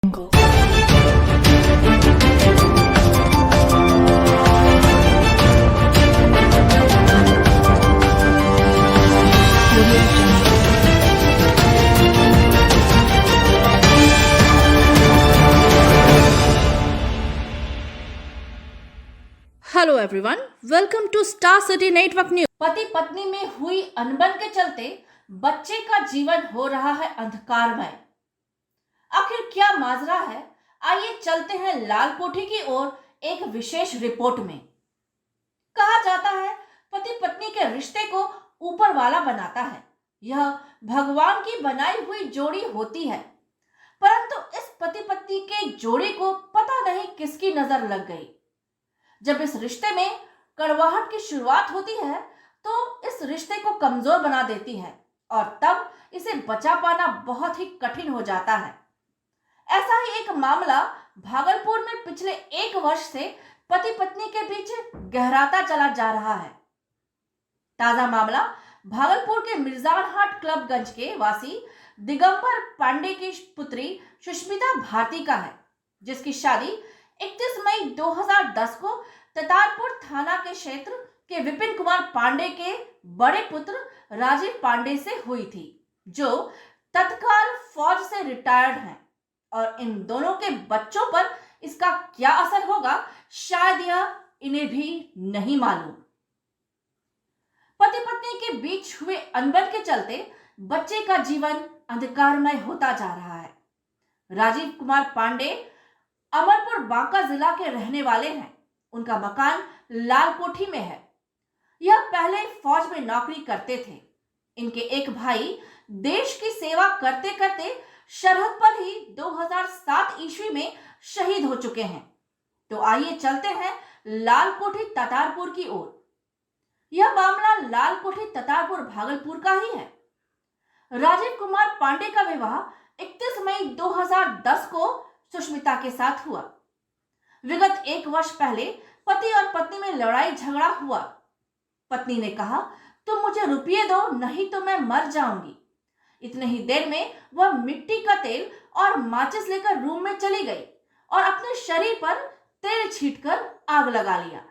Jungle. Audio Jungle. Hello everyone, welcome to Star City Network News. पति पत्नी में हुई अनबन के चलते बच्चे का जीवन हो रहा है अंधकारमय। आखिर क्या माजरा है, आइए चलते हैं लाल कोठी की ओर एक विशेष रिपोर्ट में। कहा जाता है पति पत्नी के रिश्ते को ऊपर वाला बनाता है, यह भगवान की बनाई हुई जोड़ी होती है। परंतु इस पति पत्नी के जोड़ी को पता नहीं किसकी नजर लग गई। जब इस रिश्ते में कड़वाहट की शुरुआत होती है तो इस रिश्ते को कमजोर बना देती है और तब इसे बचा पाना बहुत ही कठिन हो जाता है। ऐसा ही एक मामला भागलपुर में पिछले 1 वर्ष से पति पत्नी के बीच गहराता चला जा रहा है। ताजा मामला भागलपुर के मिर्जारहाट क्लबगंज के वासी दिगंबर पांडे की पुत्री सुष्मिता भारती का है, जिसकी शादी 31 मई 2010 को ततारपुर थाना के क्षेत्र के विपिन कुमार पांडे के बड़े पुत्र राजीव पांडे से हुई थी, जो तत्काल फौज से रिटायर्ड हैं। और इन दोनों के बच्चों पर इसका क्या असर होगा, शायद यह इन्हें भी नहीं मालूम। पति पत्नी के बीच हुए अनबन के चलते बच्चे का जीवन अंधकारमय होता जा रहा है। राजीव कुमार पांडे अमरपुर बांका जिला के रहने वाले हैं। उनका मकान लाल कोठी में है। यह पहले फौज में नौकरी करते थे। इनके एक भाई देश की सेवा करते करते सरहद पर ही 2007 ईस्वी में शहीद हो चुके हैं। तो आइए चलते हैं लाल कोठी ततारपुर की ओर। यह मामला लाल कोठी ततारपुर भागलपुर का ही है। राजीव कुमार पांडे का विवाह 31 मई 2010 को सुष्मिता के साथ हुआ। विगत 1 वर्ष पहले पति और पत्नी में लड़ाई झगड़ा हुआ। पत्नी ने कहा, तुम मुझे रुपये दो, नहीं तो मैं मर जाऊंगी। इतने ही देर में वह मिट्टी का तेल और माचिस लेकर रूम में चली गई और अपने शरीर पर तेल छींटकर आग लगा लिया।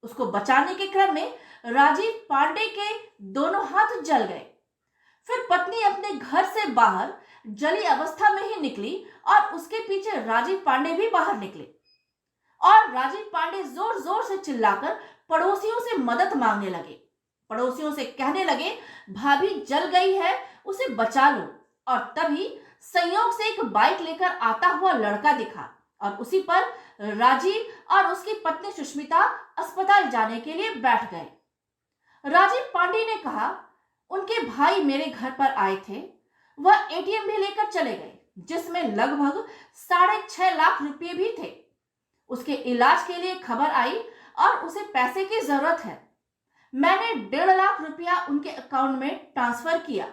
उसको बचाने के क्रम में राजीव पांडे के दोनों हाथ जल गए। फिर पत्नी अपने घर से बाहर जली अवस्था में ही निकली और उसके पीछे राजीव पांडे भी बाहर निकले और राजीव पांडे जोर जोर से चिल्लाकर पड़ोसियों से मदद मांगने लगे। पड़ोसियों से कहने लगे, भाभी जल गई है, उसे बचा लो। और तभी संयोग से एक बाइक लेकर आता हुआ लड़का दिखा और उसी पर राजीव और उसकी पत्नी सुष्मिता अस्पताल जाने के लिए बैठ गए। राजीव पांडे ने कहा, उनके भाई मेरे घर पर आए थे, वह एटीएम भी लेकर चले गए, जिसमें लगभग 6.5 लाख रुपए भी थे। उसके इलाज के लिए खबर आई और उसे पैसे की जरूरत है। मैंने 1.5 लाख रुपया उनके अकाउंट में ट्रांसफर किया।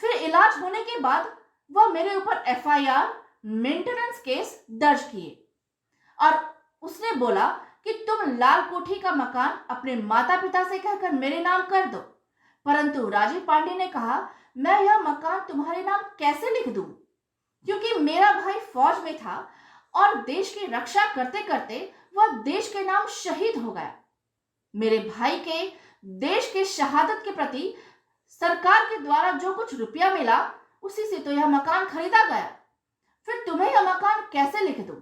फिर इलाज होने के बाद वह मेरे ऊपर एफआईआर मेंटेनेंस केस दर्ज किए और उसने बोला कि तुम लाल कोठी का मकान अपने माता पिता से कहकर मेरे नाम कर दो। परंतु राजीव पांडे ने कहा, मैं यह मकान तुम्हारे नाम कैसे लिख दूं, क्योंकि मेरा भाई फौज में था और देश की रक्षा करते करते वह देश के नाम शहीद हो गया। मेरे भाई के देश के शहादत के प्रति सरकार के द्वारा जो कुछ रुपया मिला, उसी से तो यह मकान खरीदा गया। फिर तुम्हें यह मकान कैसे लिख दूं?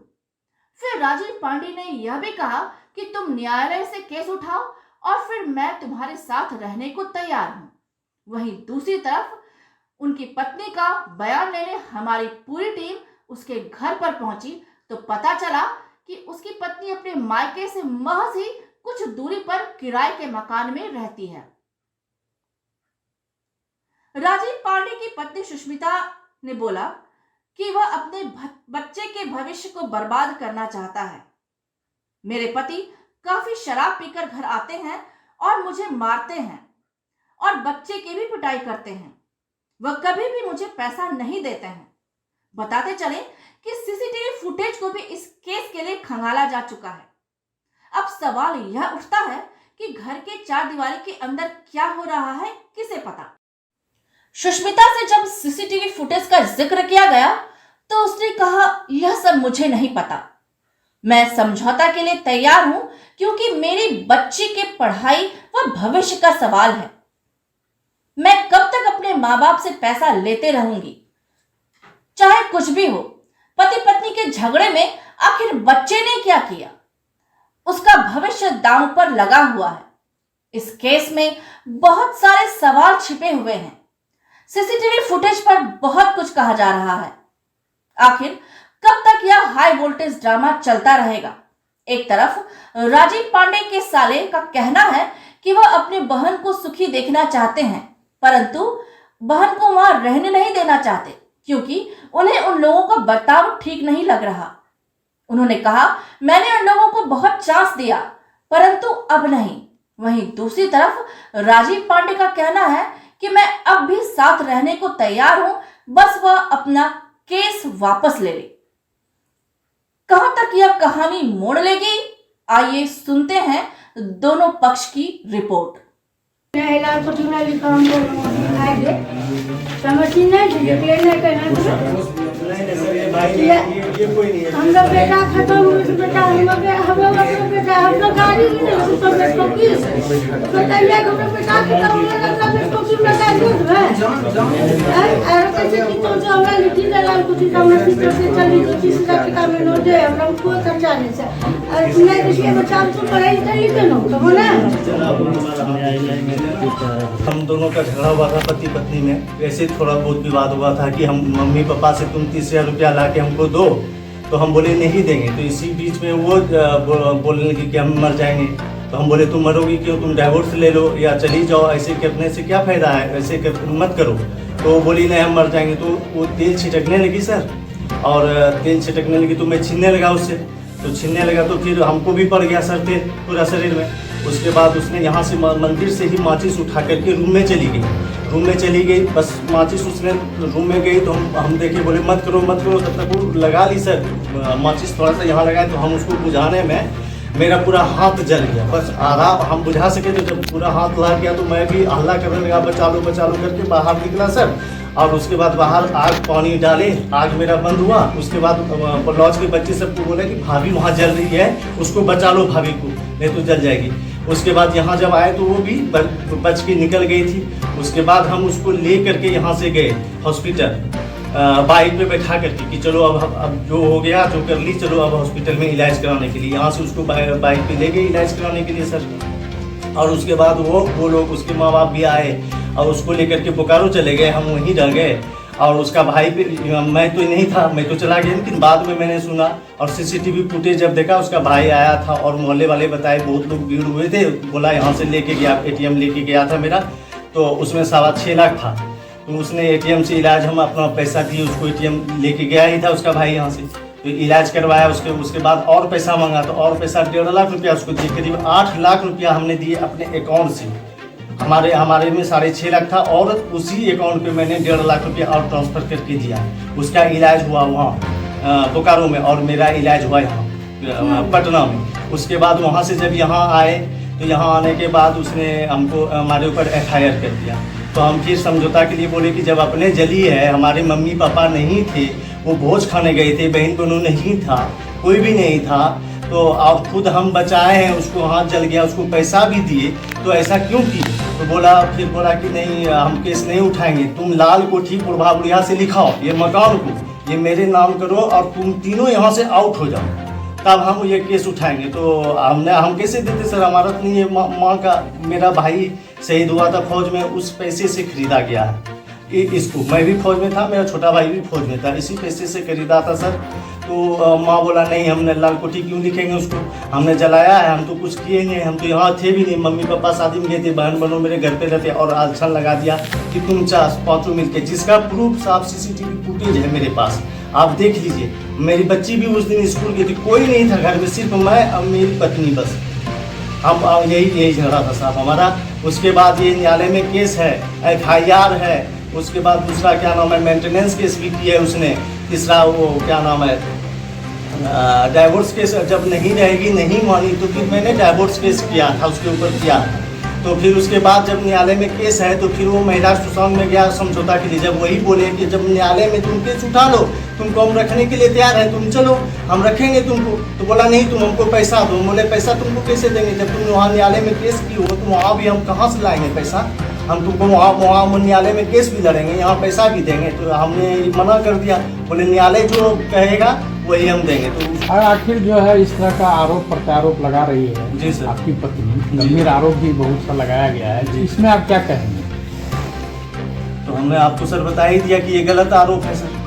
फिर राजीव पांडे ने यह भी कहा कि तुम न्यायालय से केस उठाओ और फिर मैं तुम्हारे साथ रहने को तैयार हूं। वहीं दूसरी तरफ उनकी पत्नी का बयान लेने हमारी पूरी टीम उसके घर पर पहुंची तो पता चला कि उसकी पत्नी अपने मायके से महज ही कुछ दूरी पर किराए के मकान में रहती है। राजीव पांडे की पत्नी सुष्मिता ने बोला कि वह अपने बच्चे के भविष्य को बर्बाद करना चाहता है। मेरे पति काफी शराब पीकर घर आते हैं और मुझे मारते हैं और बच्चे की भी पिटाई करते हैं। वह कभी भी मुझे पैसा नहीं देते हैं। बताते चले कि सीसीटीवी फुटेज को भी इस केस के लिए खंगाला जा चुका है। अब सवाल यह उठता है कि घर के 4 दीवारी के अंदर क्या हो रहा है, किसे पता। सुष्मिता से जब सीसीटीवी फुटेज का जिक्र किया गया तो उसने कहा, यह सब मुझे नहीं पता। मैं समझौता के लिए तैयार हूं क्योंकि मेरी बच्ची के पढ़ाई व भविष्य का सवाल है। मैं कब तक अपने माँ बाप से पैसा लेते रहूंगी? चाहे कुछ भी हो, पति पत्नी के झगड़े में आखिर बच्चे ने क्या किया? उसका भविष्य दांव पर लगा हुआ है। इस केस में बहुत सारे सवाल छिपे हुए हैं। सीसीटीवी फुटेज पर बहुत कुछ कहा जा रहा है। आखिर कब तक यह हाई वोल्टेज ड्रामा चलता रहेगा? एक तरफ राजीव पांडे के साले का कहना है कि वह अपनी बहन को सुखी देखना चाहते हैं, परंतु बहन को वहां रहने नहीं देना चाहते क्योंकि उन्हें उन लोगों का बर्ताव ठीक नहीं लग रहा। उन्होंने कहा, मैंने उन लोगों को बहुत चांस दिया परंतु अब नहीं। वहीं दूसरी तरफ राजीव पांडे का कहना है कि मैं अब भी साथ रहने को तैयार हूं, बस वह अपना केस वापस ले ले। कहां तक यह कहानी मोड़ लेगी? आइए सुनते हैं दोनों पक्ष की रिपोर्ट। हमरा बेटा खत्म हो गया, बेटा हमें बेटा हम लोग गाड़ी नहीं उसको बेटा की बताइए हमरा बेटा खत्म हो गया, हमरा बेटा को लगा दो है और कैसे की तो जो हमरा लिखी लगा कुछ हमरा सिस्टर से चली तो किसी का काम में नो दे हमरा को खर्चा नहीं से और तुम्हें देखिए बच्चा को पढ़ाई कर के नो तो बोला हम दोनों का झगड़ा हुआ था पति पत्नी में। वैसे थोड़ा बहुत विवाद हुआ था कि हम मम्मी पापा से तुम 30,000 रुपया ला के हमको दो, तो हम बोले नहीं देंगे। तो इसी बीच में वो बोलने लगी कि हम मर जाएंगे। तो हम बोले तुम मरोगी क्यों, तुम डाइवोर्स ले लो या चली जाओ, ऐसे करने से क्या फ़ायदा है, ऐसे मत करो। तो वो बोली नहीं हम मर जाएंगे। तो वो तेल छिटकने लगी सर, और तेल छिटकने लगी तो मैं छीनने लगा उससे। तो छीनने लगा तो फिर हमको भी पड़ गया सर तेल पूरा शरीर में। उसके बाद उसने यहाँ से मंदिर से ही माचिस उठा करके रूम में चली गई। बस माचिस उसने रूम में गई तो हम देखे, बोले मत करो तब तक वो लगा ली सर माचिस थोड़ा सा यहाँ लगाए। तो हम उसको बुझाने में मेरा पूरा हाथ जल गया, बस आधा हम बुझा सके। तो जब पूरा हाथ ला गया तो मैं भी हल्ला करने लगा, बचा लो करके बाहर निकला सर। और उसके बाद बाहर आग पानी डाले, आग मेरा बंद हुआ। उसके बाद लॉज के बच्चे सबको बोले कि भाभी वहाँ जल रही है, उसको बचा लो भाभी को, नहीं तो जल जाएगी। उसके बाद यहाँ जब आए तो वो भी बच के निकल गई थी। उसके बाद हम उसको ले करके यहाँ से गए हॉस्पिटल, बाइक पे बैठा करके कि चलो अब जो हो गया जो कर ली, चलो अब हॉस्पिटल में इलाज कराने के लिए। यहाँ से उसको बाइक पे ले गए इलाज कराने के लिए सर। और उसके बाद वो लोग उसके माँ बाप भी आए और उसको लेकर के बोकारो चले गए, हम वहीं रह गए। और उसका भाई भी, मैं तो नहीं था, मैं तो चला गया, लेकिन बाद में मैंने सुना और सीसीटीवी फुटेज जब देखा उसका भाई आया था और मोहल्ले वाले बताए बहुत लोग भीड़ हुए थे। बोला यहाँ से लेके गया, ATM लेके गया था मेरा, तो उसमें 6.25 लाख था। तो उसने ATM से इलाज, हम अपना पैसा दिए उसको, ATM लेके गया ही था उसका भाई यहाँ से, तो इलाज करवाया। उसके बाद और पैसा मांगा तो और पैसा 1.5 लाख रुपया उसको दिए। करीब 8 लाख रुपया हमने दिए अपने अकाउंट से। हमारे में 6.5 लाख था और उसी अकाउंट पे मैंने 1.5 लाख रुपया और ट्रांसफ़र करके दिया। उसका इलाज हुआ वहाँ बोकारो में और मेरा इलाज हुआ यहाँ पटना में। उसके बाद वहाँ से जब यहाँ आए तो यहाँ आने के बाद उसने हमको हमारे ऊपर FIR कर दिया। तो हम फिर समझौता के लिए बोले कि जब अपने जली है, हमारे मम्मी पापा नहीं थे, वो भोज खाने गए थे, बहन बहनों नहीं था, कोई भी नहीं था, तो आप खुद हम बचाए हैं, उसको हाथ जल गया, उसको पैसा भी दिए, तो ऐसा क्यों की? तो फिर बोला कि नहीं हम केस नहीं उठाएंगे, तुम लाल कोठी पुरभाबुड़िया से लिखाओ ये मकान को, ये मेरे नाम करो और तुम तीनों यहाँ से आउट हो जाओ, तब हम ये केस उठाएंगे। तो हम कैसे देते सर, हमारा तो नहीं है। माँ का, मेरा भाई शहीद हुआ था फौज में, उस पैसे से खरीदा गया है इसको। मैं भी फौज में था, मेरा छोटा भाई भी फौज में था, इसी पैसे से खरीदा था सर। तो माँ बोला नहीं, हमने लाल कोठी क्यों लिखेंगे उसको, हमने जलाया है, हम तो कुछ किए नहीं, हम तो यहाँ थे भी नहीं, मम्मी पापा शादी में गए थे, बहन बहनों मेरे घर पे रहते, और आलछन लगा दिया कि तुम पाँचों मिलके, जिसका प्रूफ साफ CCTV फुटेज है मेरे पास, आप देख लीजिए। मेरी बच्ची भी उस दिन स्कूल गई थी, कोई नहीं था घर में, सिर्फ मैं और मेरी पत्नी बस। हम यही झगड़ा था साहब हमारा। उसके बाद ये न्यायालय में केस है, FIR है। उसके बाद दूसरा क्या नाम है, मेंटेनेंस केस भी किया है उसने। तीसरा वो क्या नाम है, डाइवोर्स केस जब नहीं रहेगी, नहीं मानी, तो फिर मैंने डाइवोर्स केस किया था उसके ऊपर किया। तो फिर उसके बाद जब न्यायालय में केस है तो फिर वो महिला शोषण में गया समझौता के लिए। जब वही बोले कि जब न्यायालय में तुम केस उठा लो, तुमको हम रखने के लिए तैयार हैं, तुम चलो हम रखेंगे तुमको। तो बोला नहीं, तुम हमको पैसा दो। बोले पैसा तुमको कैसे देंगे, जब तुम वहाँ न्यायालय में केस की हो तो वहाँ भी हम कहाँ से लाएंगे पैसा, हम तुमको वहाँ न्यायालय में केस भी लड़ेंगे, यहाँ पैसा भी देंगे। तो हमने मना कर दिया, बोले न्यायालय जो कहेगा वही हम देंगे। तो और आखिर जो है इस तरह का आरोप प्रत्यारोप लगा रही है जी सर, आपकी पत्नी, गंभीर आरोप भी बहुत सा लगाया गया है, इसमें आप क्या कहेंगे? तो हमने आपको सर बता ही दिया कि ये गलत आरोप है सर।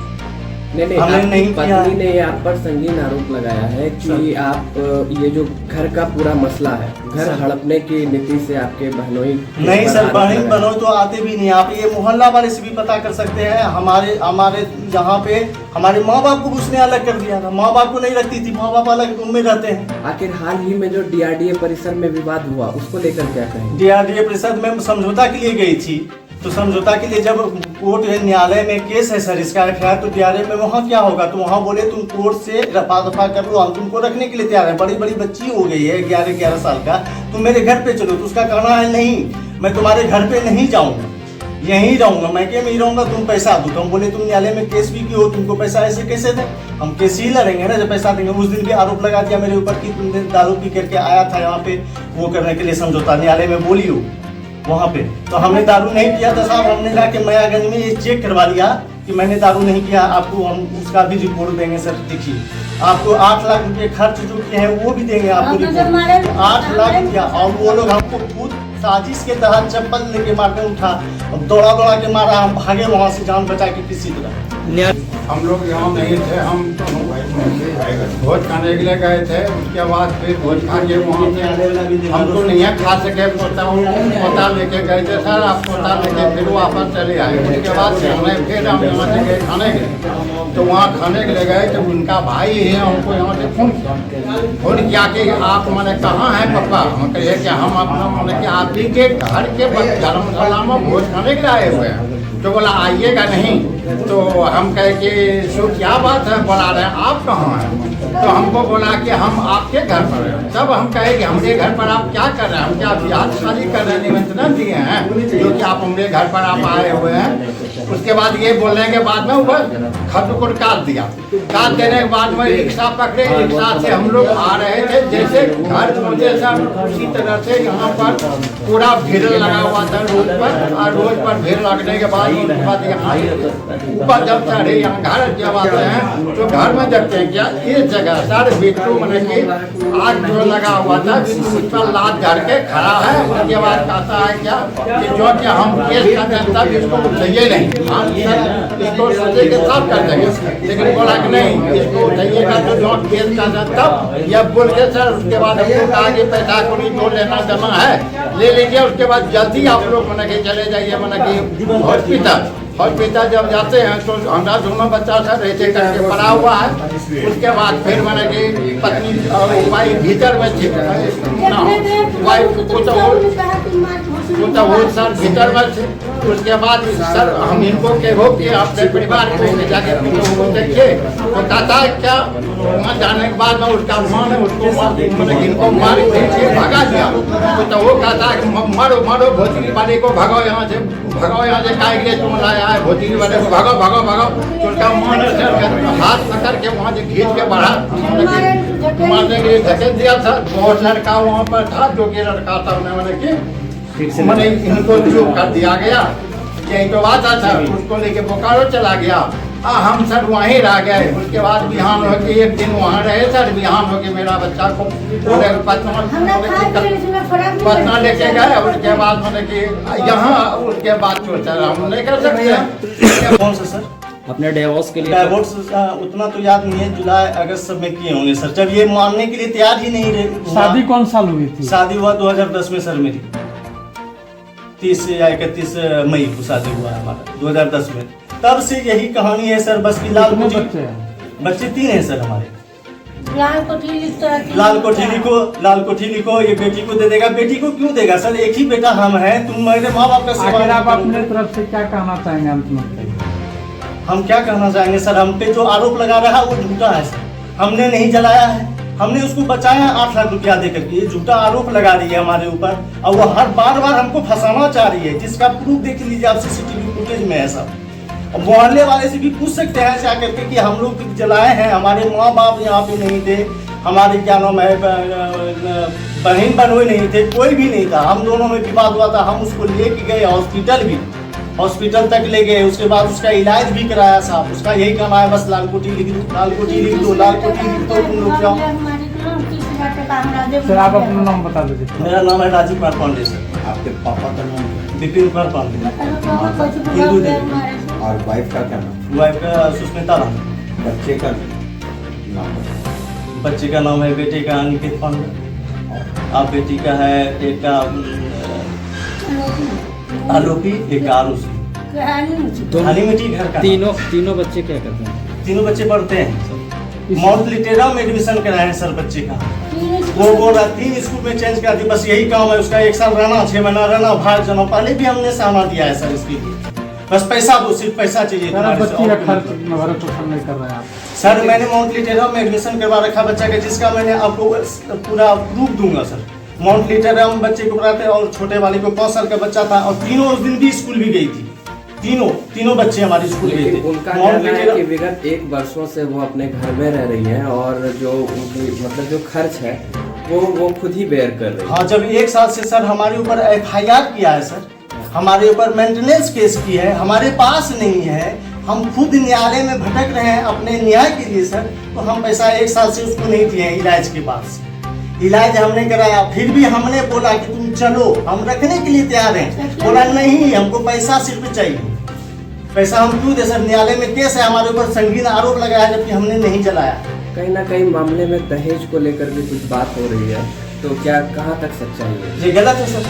नहीं, हमने आपकी नहीं किया। पत्नी ने आप पर संगीन आरोप लगाया है कि आप ये जो घर का पूरा मसला है, घर हड़पने की नीति से आपके बहनोई नहीं सर, बहन बनो तो आते भी नहीं। आप ये मोहल्ला वाले से भी पता कर सकते हैं। हमारे यहाँ पे हमारे माँ बाप को उसने अलग कर दिया था, माँ बाप को नहीं रखती थी, माँ बाप अलग रूम में रहते हैं। आखिर हाल ही में जो डीआरडीए परिसर में विवाद हुआ उसको लेकर क्या कहेंगे? डीआरडीए परिषद में समझौता के लिए गई थी, तो समझौता के लिए जब कोर्ट न्यायालय में केस है सर इसका एफआईआर, तो डीआरडीए में वहाँ क्या होगा, तो वहाँ बोले तुम कोर्ट से रफा दफा कर लो, हम तुमको रखने के लिए तैयार है। बड़ी बड़ी बच्ची हो गई है 11-11 साल का, तुम मेरे घर पे चलो। तो उसका कहना है नहीं, मैं तुम्हारे घर पे नहीं जाऊँगा, यहीं रहूँगा, मैके में ही रहूँगा, तुम पैसा दो। तो हम बोले तुम न्यायालय में केस भी की हो, तुमको पैसा ऐसे कैसे दें, हम केस ही लड़ेंगे ना जब पैसा देंगे। उस दिन भी आरोप लगा दिया मेरे ऊपर कि तुमने दारू पी करके आया था यहाँ पे वो करने के लिए समझौता, न्यायालय में बोली हो वहाँ पे। तो हमने दारू नहीं किया था साहब, हमने जाके मयागंज में ये चेक करवा लिया कि मैंने दारू नहीं किया। आपको हम उसका भी रिपोर्ट देंगे सर, देखिए आपको 8 लाख रुपए खर्च जो किए हैं वो भी देंगे आपको रिपोर्ट। 8 लाख रुपया, और वो लोग हमको खुद साजिश के तहत चप्पल लेके मारकर उठा, दौड़ा दौड़ा के मारा, हम भागे वहाँ से जान बचा के किसी तरह। हम लोग यहाँ नहीं थे, हम भोज खाने के लिए गए थे। उसके बाद फिर भोज खा के वहाँ से हम तो नहीं खा सके, पोता लेके गए थे सर, आप पोता लेके फिर वापस चले आए। उसके बाद से हमें फिर हम यहाँ से गए खाने के लिए, तो वहाँ खाने के लिए गए तो उनका भाई है, हमको यहाँ से फोन किया कि आप मैंने कहाँ हैं पापा, हम कहे कि हम अपना मैंने कि आप ही के घर के धर्मशाला में भोज खाने के लिए आए हुए हैं। तो बोला आइएगा नहीं, तो हम कहे कि सो क्या बात है, बुला रहे हैं, आप कहाँ हैं? तो हमको बोला कि हम आपके घर पर हैं। तब हम कहे कि हमारे घर पर आप क्या कर रहे हैं, हम क्या ब्याह शादी कर रहे हैं, निमंत्रण दिए हैं जो कि आप हमारे घर पर आप आए हुए हैं। उसके बाद ये बोलने के बाद में ऊपर खत को काट दिया। काट देने के बाद में रिक्शा पकड़े, रिक्शा से हम लोग आ रहे थे, जैसे घर पहुँचे सर उसी तरह से यहाँ पर पूरा भीड़ लगा हुआ था रोड पर, और रोड पर भीड़ लगने के बाद यहाँ ऊपर जब चढ़े यहाँ घर जब आते हैं तो घर में देखते हैं क्या इस जगह सर बिट्टू मैंने की आग जो लगा हुआ था, बिट्टू उस पर लाद झड़ के खड़ा है। उसके बाद कहता है क्या कि जो कि हम केस कर दें तब इसको उठाइए नहीं, हम सर इसको सोचे के साफ कर देंगे, लेकिन बोला कि नहीं इसको उठाइएगा तो जो केस कर दें तब। यह बोल के सर उसके बाद हमको कहा कि पैसा को नहीं जो लेना जमा है ले लीजिए, उसके बाद जल्दी आप लोग मैंने कि चले जाइए मैंने कि हॉस्पिटल जब जाते हैं तो हमारा दोनों बच्चा सर ऐसे करके पड़ा हुआ है। उसके बाद फिर मैंने कि पत्नी वाइफ भीतर में थी, वाइफ को तो वो सर भीतर में थे। उसके बाद सर हम इनको कहो कि अपने परिवार को ले जाके देखिए, तो कहता है क्या वहाँ जाने के बाद में उसका माँ ने उसको इनको मार के भगा दिया। तो वो कहता है मारो मारो भोजली वाले को भगाओ यहाँ से, भगाओ यहाँ से, काहे के लिए तुम लाया है भोजली वाले को, भगाओ भगाओ भगाओ। तो उसका माँ ने सर हाथ पकड़ के वहाँ से खींच के बढ़ा मारने के लिए धकेल दिया था। बहुत लड़का वहाँ पर था जो कि लड़का था मैंने इनको चुप कर दिया गया, यही तो बात था। उसको लेके बोकारो चला गया, हम सर वहीं रह गए। उसके बाद बिहान हो के एक दिन वहाँ रहे सर, बिहान हो के मेरा बच्चा को पटना लेके गए। उसके बाद मैंने कि यहाँ उसके बाद तो सर हम नहीं कर सकते। कौन सा सर? अपने डिवोर्स के लिए डिवोर्स उतना तो याद नहीं है, जुलाई अगस्त सब में किए होंगे सर, जब ये मानने के लिए तैयार ही नहीं रहे। शादी कौन साल हुई थी? शादी हुआ 2010 में सर, मेरी 30 या 31 मई को शादी हुआ है हमारा 2010 में। तब से यही कहानी है सर, बस की लाल कोठी बच्चे 3 हैं सर हमारे। लाल कोठी लिखो, ये बेटी को दे देगा। बेटी को क्यों देगा सर, एक ही बेटा हम हैं, तुम मेरे माँ बाप का सेवा। आप अपने तरफ से क्या कहना चाहेंगे अंत में? हम क्या कहना चाहेंगे सर, हम पे जो आरोप लगा रहा है वो झूठा है सर, हमने नहीं जलाया है, हमने उसको बचाया 8 लाख रुपया दे करके। ये झूठा आरोप लगा रही है हमारे ऊपर और वो हर बार हमको फंसाना चाह रही है, जिसका प्रूफ देख लीजिए आप सीसीटीवी फुटेज में है सब। और मोहल्ले वाले से भी पूछ सकते हैं जा करके कि हम लोग जलाए हैं, हमारे माँ बाप यहाँ पे नहीं थे, हमारे क्या नाम है बहन बनोई नहीं थे, कोई भी नहीं था। हम दोनों में विवाद हुआ था, हम उसको लेके गए हॉस्पिटल तक ले गए। उसके बाद उसका इलाज भी कराया साहब। उसका यही काम है बस लाल कोठी लिख दो, लाल कोठी लिख दो, लाल कोठी लिख दो, तुम लोग जाओ। सर आप अपना नाम बता दीजिए। मेरा नाम है राजीव कुमार पांडे सर। आपके पापा का नाम विपिन कुमार पांडे। हिंदू देवी। और वाइफ का क्या नाम? वाइफ का सुष्मिता राम। बच्चे का नाम? बच्चे का नाम है, बेटे का अनिकेत पांडे, आप बेटी का है एक का आलोपी, एक का आरुषि। हाली मिट्टी घर का। तीनों बच्चे क्या करते हैं? तीनों बच्चे पढ़ते हैं। माउंट लिटेरा में एडमिशन कराए हैं सर बच्चे का। वो बोल रहा 3 स्कूल में चेंज कर दी, बस यही काम है उसका। 1 साल रहना, 6 महीना रहना, भाग जाना। पहले भी हमने सामान दिया है सर इसके लिए। बस पैसा दो, सिर्फ पैसा चाहिए। बच्ची का खर्च भरण पोषण नहीं कर रहे हैं आप? सर मैंने माउंट लिटेरा में एडमिशन करवा रखा बच्चा का, जिसका मैंने आपको पूरा प्रूफ दूंगा सर। माउंट लिटेरा में बच्चे को पढ़ाते और छोटे वाले को 5 साल का बच्चा था और तीनों उस दिन भी स्कूल भी गई थी। तीनों बच्चे हमारे स्कूल गए थे। उनका कहना है कि विगत 1 वर्षों से वो अपने घर में रह रही हैं और जो उनकी मतलब जो खर्च है वो खुद ही बेयर कर रही है। हाँ, जब 1 साल से सर हमारे ऊपर FIR किया है सर, हमारे ऊपर मेंटेनेंस केस की है, हमारे पास नहीं है, हम खुद न्यायालय में भटक रहे हैं अपने न्याय के लिए सर। तो हम पैसा 1 साल से उसको नहीं दिए इलाज के बाद। इलाज हमने कराया, फिर भी हमने बोला कि तुम चलो, हम रखने के लिए तैयार हैं। बोला नहीं, हमको पैसा सिर्फ चाहिए। पैसा हम क्यों दे सर? न्यायालय में केस है, हमारे ऊपर संगीन आरोप लगाया जबकि हमने नहीं जलाया। कहीं ना कहीं मामले में दहेज को लेकर भी कुछ बात हो रही है, तो क्या कहाँ तक सच्चाई है? ये गलत है सर।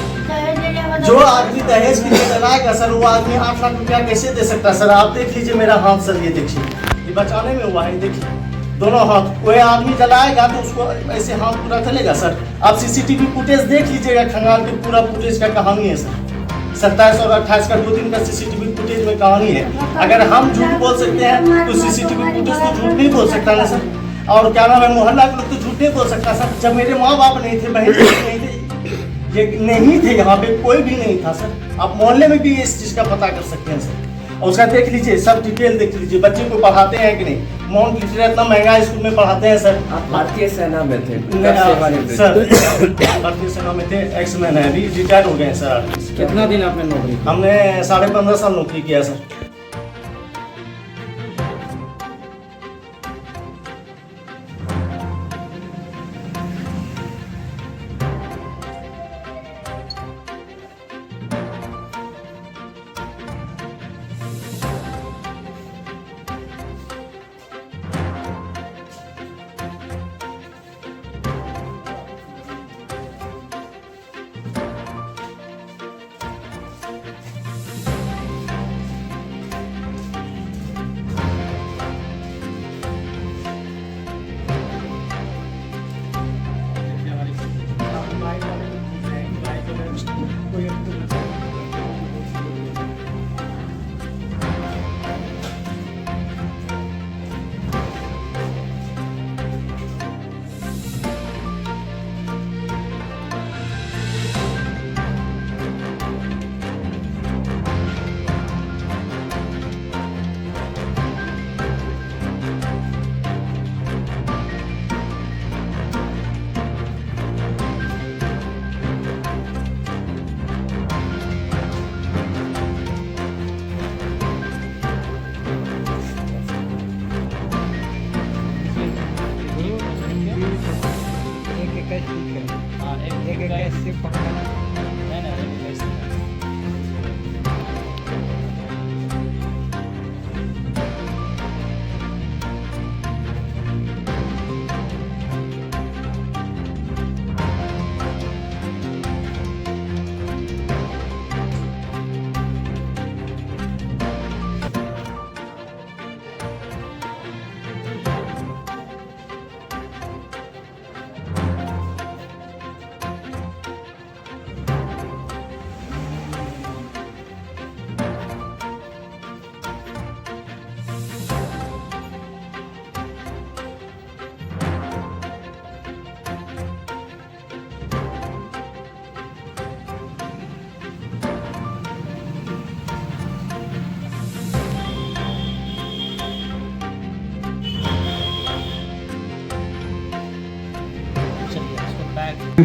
जो आदमी दहेज के लिए जलाएगा सर, वो आदमी 8 लाख रुपया कैसे दे सकता है सर? आप देख लीजिए मेरा हाथ सर, ये देखिए, ये बचाने में हुआ है, देखिए दोनों हाथ। कोई आदमी जलाएगा तो उसको ऐसे हाथ पूरा चलेगा सर? आप सीसीटीवी फुटेज देख लीजिएगा, खंगाल के पूरा फुटेज का कहानी है सर। 27 और 28 का 2 दिन का सीसीटीवी फुटेज में कहानी है। अगर हम झूठ बोल सकते हैं तो सीसीटीवी फुटेज तो झूठ नहीं बोल सकता ना सर। और क्या नाम है, मोहल्ला के लोग तो झूठ नहीं बोल सकता सर। जब मेरे माँ बाप नहीं थे, बहन नहीं थे, ये नहीं थे, यहाँ पे कोई भी नहीं था सर। आप मोहल्ले में भी इस चीज़ का पता कर सकते हैं सर। और उसका देख लीजिए, सब डिटेल देख लीजिए, बच्चे को पढ़ाते हैं कि नहीं। माउंट लिटेरा इतना महंगा स्कूल में पढ़ाते हैं सर। आप भारतीय सेना में थे? सर भारतीय सेना में थे, एक्समैन है, अभी रिटायर हो गए हैं सर। कितना दिन आपने नौकरी की? हमने 15.5 साल नौकरी किया सर।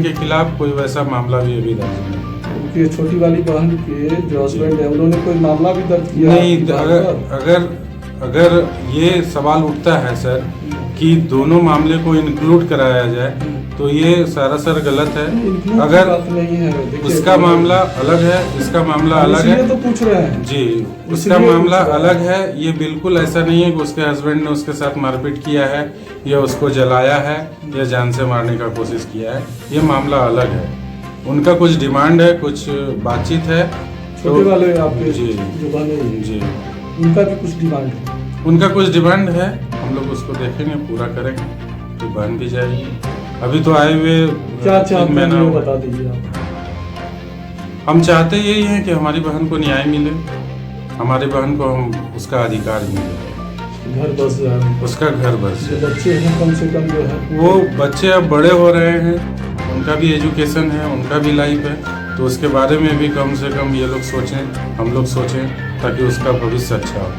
के खिलाफ कोई वैसा मामला भी अभी दर्ज नहीं है। ये छोटी वाली बहन के जो हस्बैंड है उन्होंने कोई मामला भी दर्ज किया नहीं, अगर ये सवाल उठता है सर कि दोनों मामले को इंक्लूड कराया जाए तो ये सरासर गलत है। अगर नहीं है, उसका मामला अलग है, इसका मामला अलग है, तो पूछ रहे हैं जी, उसका मामला अलग है। ये बिल्कुल ऐसा नहीं है कि उसके हस्बैंड ने उसके साथ मारपीट किया है या उसको जलाया है या जान से मारने का कोशिश किया है। ये मामला अलग है। उनका कुछ डिमांड है, कुछ बातचीत है। छोटे वाले आपके जी जो बने जी, उनका भी कुछ डिमांड है। उनका कुछ डिमांड है, हम लोग उसको देखेंगे, पूरा करेंगे तो बन भी जाएगी। अभी तो आए हुए क्या चाहते महीना हैं बता दीजिए आप। हम चाहते यही हैं कि हमारी बहन को न्याय मिले, हमारी बहन को हम उसका अधिकार मिले, घर बस जाए, उसका घर बस जो बच्चे हैं कम से कम जो है वो बच्चे अब बड़े हो रहे हैं, उनका भी एजुकेशन है, उनका भी लाइफ है, तो उसके बारे में भी कम से कम ये लोग सोचें, हम लोग सोचें, ताकि उसका भविष्य अच्छा हो।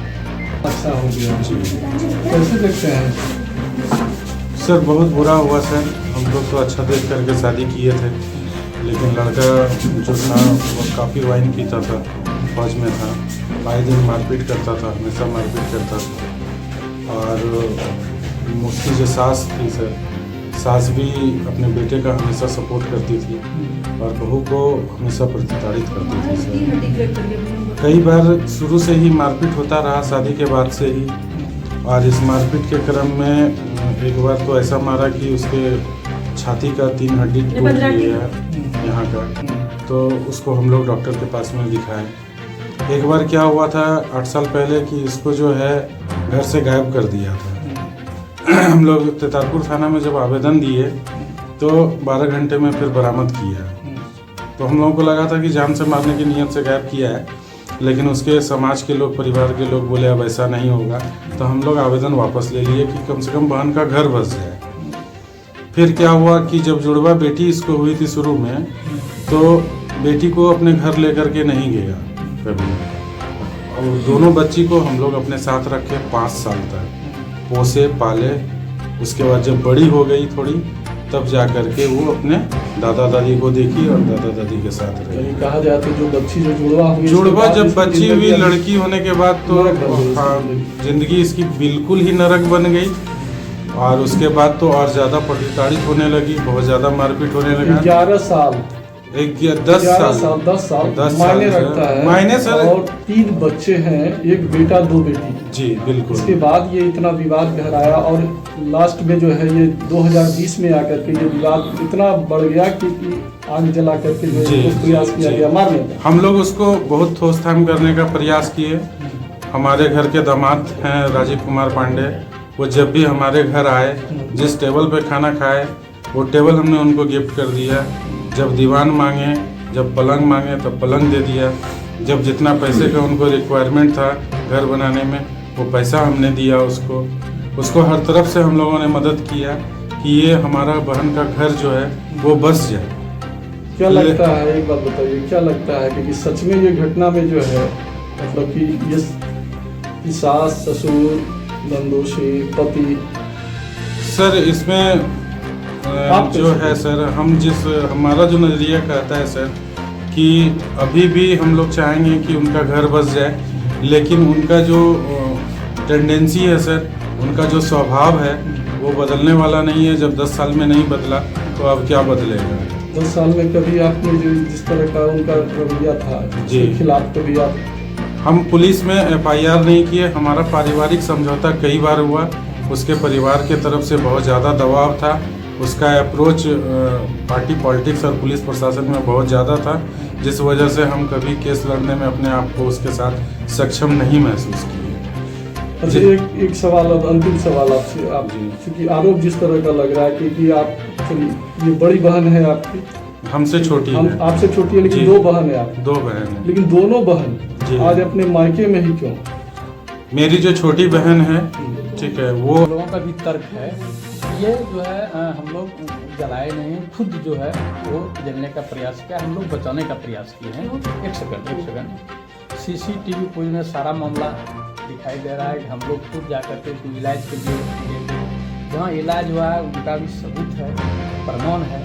अच्छा हो गया जी कैसे देखते हैं? सर बहुत बुरा हुआ सर। हम लोग तो अच्छा देख करके शादी किए थे, लेकिन लड़का जो था वो काफ़ी वाइन पीता था, फौज में था, आए दिन मारपीट करता था, हमेशा मारपीट करता था। और उसकी जो सास थी सर, सास भी अपने बेटे का हमेशा सपोर्ट करती थी और बहू को हमेशा प्रतिताड़ित करती थी सर। कई बार शुरू से ही मारपीट होता रहा, शादी के बाद से ही। और इस मारपीट के क्रम में एक बार तो ऐसा मारा कि उसके छाती का 3 हड्डी टूट गया यहाँ का, तो उसको हम लोग डॉक्टर के पास में दिखाए। एक बार क्या हुआ था 8 साल पहले कि इसको जो है घर से गायब कर दिया था। हम लोग तेतारपुर थाना में जब आवेदन दिए तो 12 घंटे में फिर बरामद किया। तो हम लोगों को लगा था कि जान से मारने की नीयत से गायब किया है, लेकिन उसके समाज के लोग, परिवार के लोग बोले अब ऐसा नहीं होगा, तो हम लोग आवेदन वापस ले लिए कि कम से कम बहन का घर बस जाए। फिर क्या हुआ कि जब जुड़वा बेटी इसको हुई थी शुरू में, तो बेटी को अपने घर लेकर के नहीं गया कभी, और दोनों बच्ची को हम लोग अपने साथ रखे 5 साल तक पोसे पाले। उसके बाद जब बड़ी हो गई थोड़ी, तब जा करके वो अपने दादा दादी को देखी और दादा दादी के साथ रही। कहा जाता है जो बच्ची जो जुड़वा जब बच्ची हुई लड़की होने के बाद तो जिंदगी इसकी बिल्कुल ही नरक बन गई। और उसके बाद तो और ज़्यादा प्रतिताड़ित होने लगी, बहुत ज़्यादा मारपीट होने लगा। 11 साल 10 साल मायने रखता है। मायने सर, और 3 बच्चे हैं, एक बेटा 2 बेटी। जी बिल्कुल। इसके बाद ये इतना विवाद गहराया और लास्ट में जो है ये 2020 में आकर के ये विवाद इतना बढ़ गया कि आग जला करके जो है प्रयास किया गया मारने का। हम लोग उसको बहुत ठोस-थाम करने का प्रयास किए। हमारे घर के दामाद हैं राजीव कुमार पांडे, वो जब भी हमारे घर आए, जिस टेबल पे खाना खाए वो टेबल हमने उनको गिफ्ट कर दिया। जब दीवान मांगे, जब पलंग मांगे तब पलंग दे दिया। जब जितना पैसे का उनको रिक्वायरमेंट था घर बनाने में, वो पैसा हमने दिया उसको हर तरफ से हम लोगों ने मदद किया कि ये हमारा बहन का घर जो है वो बस जाए। क्या लगता है, एक बात बताइए, क्या लगता है कि सच में ये घटना में जो है मतलब कि ये सास ससुर नंदोशी पति सर इसमें जो है सर, हमारा जो नज़रिया कहता है सर कि अभी भी हम लोग चाहेंगे कि उनका घर बस जाए, लेकिन उनका जो टेंडेंसी है सर, उनका जो स्वभाव है वो बदलने वाला नहीं है। जब 10 साल में नहीं बदला तो अब क्या बदलेगा। 10 साल में कभी आपने जो जिस तरह का उनका रवैया था उसके खिलाफ कभी आप? हम पुलिस में FIR नहीं किए। हमारा पारिवारिक समझौता कई बार हुआ, उसके परिवार के तरफ से बहुत ज़्यादा दबाव था। उसका अप्रोच पार्टी पॉलिटिक्स और पुलिस प्रशासन में बहुत ज़्यादा था, जिस वजह से हम कभी केस लड़ने में अपने आप को उसके साथ सक्षम नहीं महसूस किए। अच्छा, एक सवाल, अब अंतिम सवाल आपसे। आप क्योंकि आरोप जिस तरह का लग रहा है कि आप ये बड़ी बहन है आपकी, हमसे छोटी है, आपसे छोटी है, लेकिन 2 बहन है आपकी। 2 बहन है, लेकिन दोनों बहन आज अपने मायके में ही क्यों? मेरी जो छोटी बहन है, ठीक है, वो लोगों का भी तर्क है, ये जो है हम लोग जलाए नहीं, खुद जो है वो जलने का प्रयास किया, हम लोग बचाने का प्रयास किए हैं। एक सेकंड CCTV फुटेज में सारा मामला दिखाई दे रहा है कि हम लोग खुद जाकर के इलाज के लिए जहाँ इलाज हुआ है उनका भी सबूत है, प्रमाण है।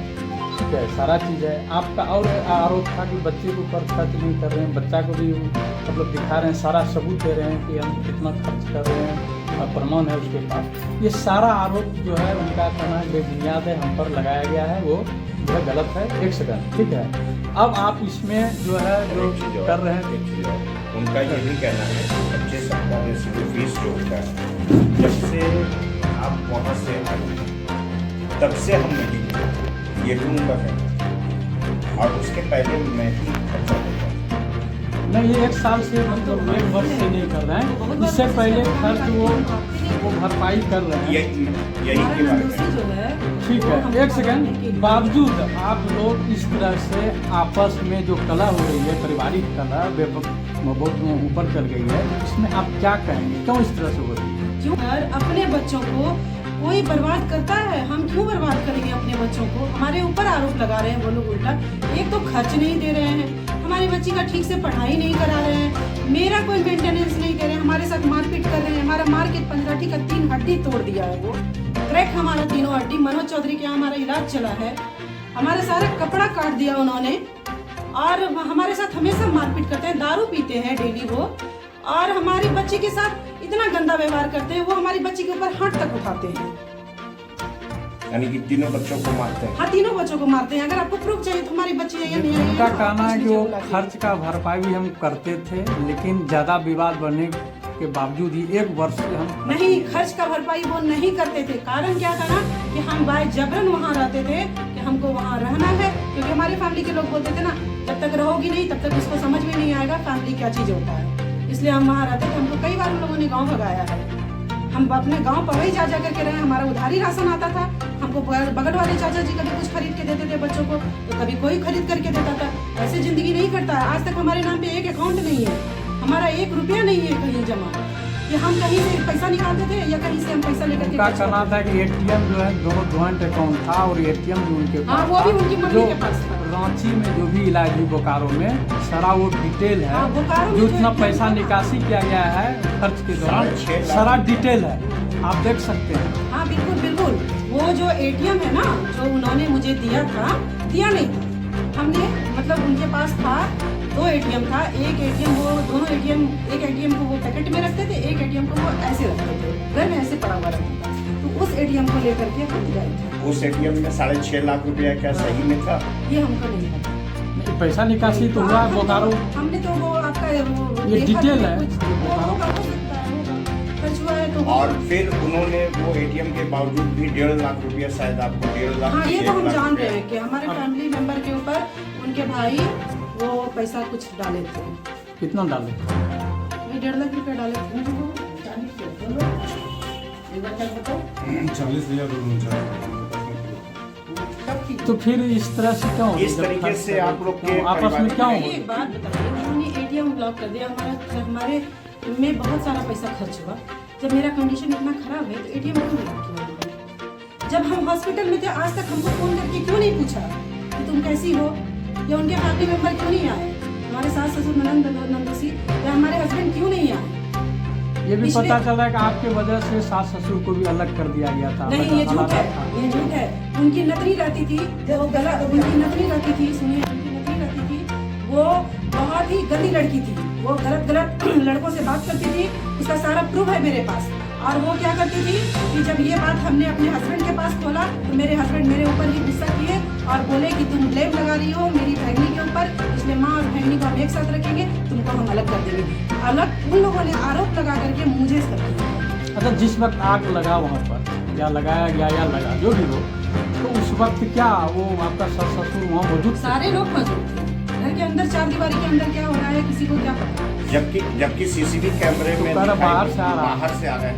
ठीक है, सारा चीज़ है आपका। और आरोप था कि बच्चे के ऊपर खर्च नहीं कर रहे हैं, बच्चा को भी मतलब दिखा रहे हैं, सारा सबूत दे रहे हैं कि हम कितना खर्च कर रहे हैं, प्रमाण है उसके पास। ये सारा आरोप जो है उनका कहना बेबुनियाद है, हम पर लगाया गया है, वो जो है गलत है। एक सेकंड, ठीक है। अब आप इसमें जो है जो कर रहे हैं, उनका ये भी कहना है कि बच्चे सरकारी स्कूल फीस जो होता है, जब से आप वहाँ से आए तब से हम नहीं मिले, ये भी उनका कहना है। और उसके पहले मैं ही खर्चा देता हूँ। नहीं, ये 1 साल से मतलब 1 वर्ष से नहीं कर रहे हैं, इससे पहले खर्च वो भरपाई कर रहे हैं। यही के बारे में ठीक है, एक सेकंड। बावजूद आप लोग इस तरह से आपस में जो कला हो रही है, पारिवारिक कला बहुत ऊपर चल गई है, इसमें आप क्या कहेंगे, क्यों इस तरह से हो रही है? क्यों अपने बच्चों को कोई बर्बाद करता है, हम क्यों बर्बाद करेंगे अपने बच्चों को? हमारे ऊपर आरोप लगा रहे हैं वो लोग उल्टा। एक तो खर्च नहीं दे रहे हैं, हमारी बच्ची का ठीक से पढ़ाई नहीं करा रहे हैं, मेरा कोई मेंटेनेंस नहीं दे रहे हैं, हमारे साथ मारपीट कर रहे हैं। हमारा मार के 15 का 3 हड्डी तोड़ दिया है वो, क्रैक हमारा 3 हड्डी। मनोज चौधरी के यहाँ हमारा इलाज चला है, हमारे सारा कपड़ा काट दिया उन्होंने, और हमारे साथ हमेशा मारपीट करते हैं, दारू पीते हैं डेली वो, और हमारी बच्ची के साथ इतना गंदा व्यवहार करते हैं। वो हमारी बच्ची के ऊपर हाथ तक उठाते हैं, यानी कि तीनों बच्चों को मारते हैं। हाँ, तीनों बच्चों को मारते हैं। अगर आपको प्रूफ चाहिए तो हमारी बच्ची है या नहीं है। उनका कहना है कि वो खर्च का भरपाई भी हम करते थे, लेकिन ज़्यादा विवाद बढ़ने के बावजूद ही 1 वर्ष से हम नहीं, खर्च का भरपाई वो नहीं करते थे। कारण क्या था ना कि हम बाय जबरन वहाँ रहते थे कि हमको वहाँ रहना है, क्योंकि हमारी फैमिली के लोग बोलते थे ना, जब तक रहोगी नहीं तब तक इसको समझ में नहीं आएगा फैमिली क्या चीज़ होता है। इसलिए हम वहाँ रहते थे। हमको कई बार उन लोगों ने गाँव भगाया है, हम अपने गांव पर ही जा करके रहे। हमारा उधारी राशन आता था, हमको बगल वाले चाचा जी कभी कुछ खरीद के देते थे बच्चों को, तो कभी कोई खरीद करके देता था। ऐसे जिंदगी नहीं करता है। आज तक हमारे नाम पे एक अकाउंट नहीं है, हमारा 1 रुपया नहीं है कहीं जमा, कि हम कहीं से पैसा निकालते थे या कहीं से हम पैसा लेकर के। उनका कहना था कि एटीएम जो है दोनों जॉइंट अकाउंट था, और एटीएम भी उनके पास, वो भी उनकी मम्मी के पास था। रांची में जो भी इलाज हुई बोकारो में, सारा वो डिटेल है, जो उतना पैसा निकासी किया गया है खर्च के दौरान, सारा डिटेल है, आप देख सकते हैं। हाँ बिल्कुल बिल्कुल। वो जो एटीएम है ना, जो उन्होंने मुझे दिया नहीं था, हमने मतलब उनके पास था 2 एटीएम था। एक एटीएम वो दोनों एटीएम, एक एटीएम को वो पैकेट में रखते थे, एक एटीएम को वो ऐसे रखते थे, घर में ऐसे पड़ा हुआ रहता था। तो उस एटीएम को लेकर के हम गए थे। उस एटीएम में 6.5 लाख रुपया क्या सही में था? ये हमको नहीं पता। पैसा निकासी तो हुआ बोकारो, हमने तो वो आपका ये डिटेल है। और फिर उन्होंने वो एटीएम के बावजूद भी 1.5 लाख रुपया, शायद आपको 1.5 लाख। हाँ, ये तो हम जान रहे हैं कि हमारे फैमिली मेंबर के ऊपर उनके भाई वो पैसा कुछ डाले थे। कितना डाले? 1.5 लाख रुपया डाले थे। 40,000। तो फिर इस तरह से क्यों, इस तरीके से आप लोग के आपस में क्यों? एक बात बताइए, उन्होंने एटीएम ब्लॉक कर दिया, हमारे में बहुत सारा पैसा खर्च हुआ। जब मेरा कंडीशन इतना खराब है तो एटीएम क्यों ब्लॉक किया? जब हम हॉस्पिटल में थे, आज तक हमको फोन करके क्यों नहीं पूछा कि तुम कैसी हो, या उनके फैमिली मेंबर क्यों नहीं आए, हमारे सास ससुर नंदोसी या हमारे हस्बैंड क्यों नहीं आए? ये भी पता चला है कि आपके वजह से सास ससुर को भी अलग कर दिया गया था। नहीं, ये झूठ है, ये झूठ है। उनकी नतनी रहती थी, वो गलत, उनकी नतनी रहती थी, सुनिए, उनकी नतनी रहती थी, वो बहुत ही गंदी लड़की थी, वो गलत लड़कों से बात करती थी, उसका सारा प्रूफ है मेरे पास। और वो क्या करती थी कि जब ये बात हमने अपने हस्बैंड के पास खोला तो मेरे हस्बैंड मेरे ऊपर ही गुस्सा किए और बोले कि तुम ब्लेम लगा रही हो मेरी बहनी के ऊपर, इसलिए माँ और बहनी को हम एक साथ रखेंगे, तुमको हम अलग कर देंगे। अलग उन लोगों ने आरोप लगा करके मुझे सब किया। अच्छा, जिस वक्त आग लगा वहाँ पर, या लगाया गया या लगा जो भी हो, तो उस वक्त क्या वो आपका सास ससुर वहाँ मौजूद? सारे लोग मौजूद थे। घर के अंदर 4 दीवारी के अंदर क्या हो रहा है किसी को क्या पता। जबकि सीसीटीवी कैमरे में बाहर से आ रहे हैं,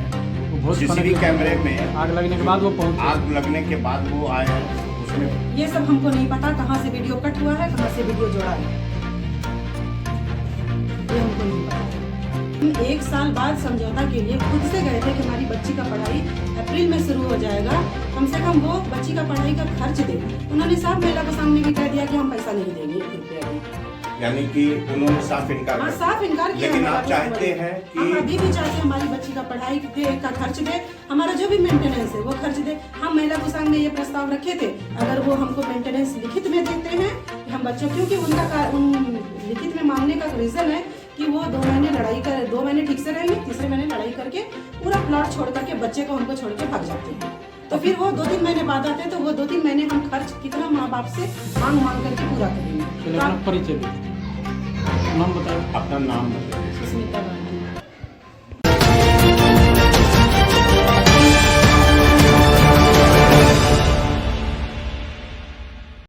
सीसीटीवी कैमरे में आग लगने के बाद वो पहुंचे। आग लगने के बाद वो आए हैं, उसमें ये सब हमको नहीं पता कहाँ से वीडियो कट हुआ है, कहाँ से वीडियो जोड़ा है, ये हमको नहीं पता। हम 1 साल बाद समझौता के लिए खुद से गए थे कि हमारी बच्ची का पढ़ाई अप्रैल में शुरू हो जाएगा, कम से कम वो बच्ची का पढ़ाई का खर्च दे। उन्होंने साहब महिला के सामने भी कह दिया कि हम पैसा नहीं देंगे 1 रुपया भी। यानी कि उन्होंने साफ इनकार हाँ कर साफ इनकार किया। लेकिन हमारा आप तो चाहते बड़े- हैं हम कि अभी भी चाहते हैं हमारी बच्ची का पढ़ाई का खर्च दे, हमारा जो भी मेंटेनेंस है वो खर्च दे। हम महिला कोषांग में ये प्रस्ताव रखे थे, अगर वो हमको मेंटेनेंस लिखित में देते हैं कि हम बच्चों, क्योंकि उन लिखित में मांगने का रीजन है कि वो 2 महीने लड़ाई कर, 2 महीने ठीक से रहेंगे, तीसरे महीने लड़ाई करके पूरा प्लॉट छोड़ करके बच्चे को हमको छोड़ के भाग जाते हैं। तो फिर वो 2-3 महीने बाद आते हैं, तो वो 2-3 महीने हम खर्च कितना माँ बाप से मांग करके पूरा करेंगे। चलिए अपना परिचय दीजिए, नाम बताइए। अपना नाम बताइए। सुस्मिता बाई।